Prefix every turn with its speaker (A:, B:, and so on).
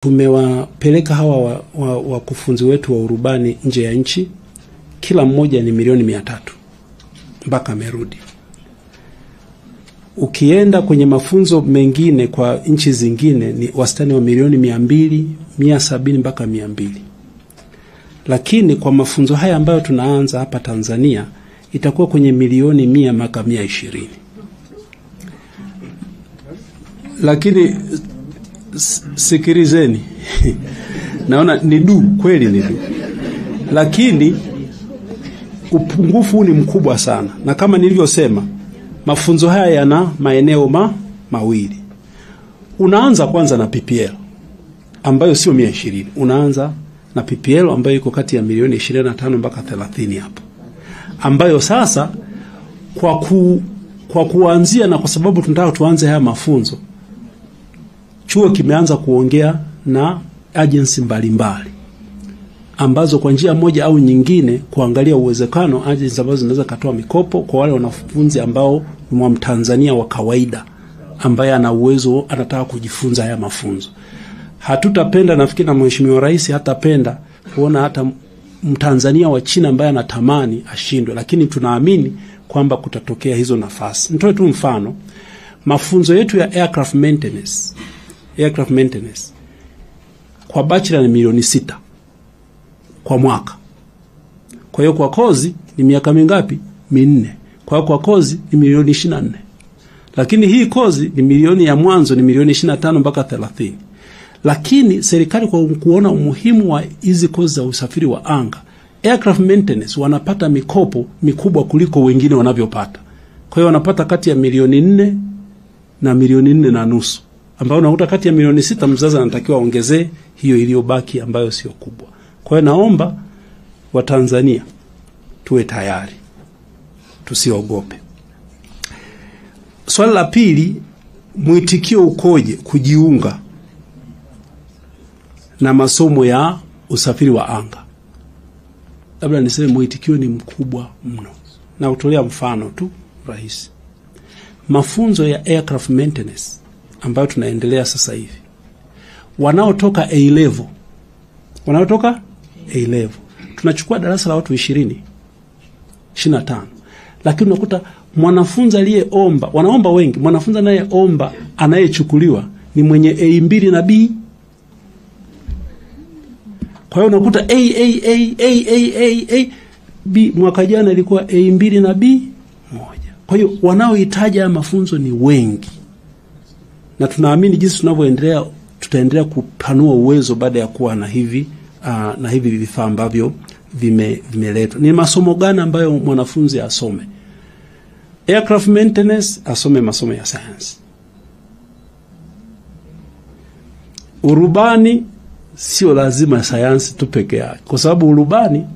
A: Tumewapeleka hawa wakufunzi wetu wa urubani nje ya nchi, kila mmoja ni $300,000 mpaka amerudi. Ukienda kwenye mafunzo mengine kwa nchi zingine ni wastani wa $200,000, 170 mpaka 200. Lakini kwa mafunzo haya ambayo tunaanza hapa Tanzania itakuwa kwenye $100,000 mpaka 120. Lakini sikilizeni naona ni kweli ni lakini upungufu ni mkubwa sana, na kama nilivyosema mafunzo haya yana maeneo mawili. Unaanza kwanza na PPL ambayo sio 120. Unaanza na PPL ambayo iko kati ya $25,000 mpaka 30 hapo, ambayo sasa kwa kuanzia, na kwa sababu tunataka tuanze haya mafunzo, chuo kimeanza kuongea na agency mbalimbali ambazo kwa njia moja au nyingine kuangalia uwezekano agency ambazo zinaweza katoa mikopo kwa wale wanafunzi ambao ni wa Mtanzania wa kawaida ambaye ana uwezo, anataka kujifunza haya mafunzo. Hatutapenda, nafikiri na Mheshimiwa Rais hatapenda kuona hata Mtanzania wa China ambaye anatamani ashindwe, lakini tunaamini kwamba kutatokea hizo nafasi. Nitoe tu mfano, mafunzo yetu ya aircraft maintenance kwa bachelor ni $6,000,000 kwa mwaka. Kwa hiyo kwa kozi ni miaka mingapi? 4. Kwa kozi ni $24,000. Lakini hii kozi ni milioni ya mwanzo ni $25,000 mpaka 30. Lakini serikali kwa kuona umuhimu wa hizi kozi za usafiri wa anga, aircraft maintenance wanapata mikopo mikubwa kuliko wengine wanavyopata. Kwa hiyo wanapata kati ya $4,000,000 na $4,500,000, ambao unakuta kati ya $6,000,000 mzazi anatakiwa ongezee hiyo iliyobaki ambayo sio kubwa. Kwa hiyo naomba Watanzania tuwe tayari, tusiogope. Swali la pili, mwitikio ukoje kujiunga na masomo ya usafiri wa anga? Labda niseme mwitikio ni mkubwa mno, na utolea mfano tu rahisi. Mafunzo ya aircraft maintenance ambayo tunaendelea sasa hivi, wanaotoka A-level tunachukua darasa la watu 20-25, lakini unakuta mwanafunzi aliyeomba, wanaomba wengi, mwanafunzi anayeomba anayechukuliwa ni mwenye A2 na B. Kwa hiyo unakuta A B mwaka jana ilikuwa A2 na B moja. Kwa hiyo wanaohitaji mafunzo ni wengi, na tunaamini jinsi tunavyoendelea tutaendelea kupanua uwezo baada ya kuwa na hivi vifaa ambavyo vimeletwa. Ni masomo gani ambayo mwanafunzi asome? Aircraft maintenance asome masomo ya science. Urubani sio lazima science tu peke yake, kwa sababu urubani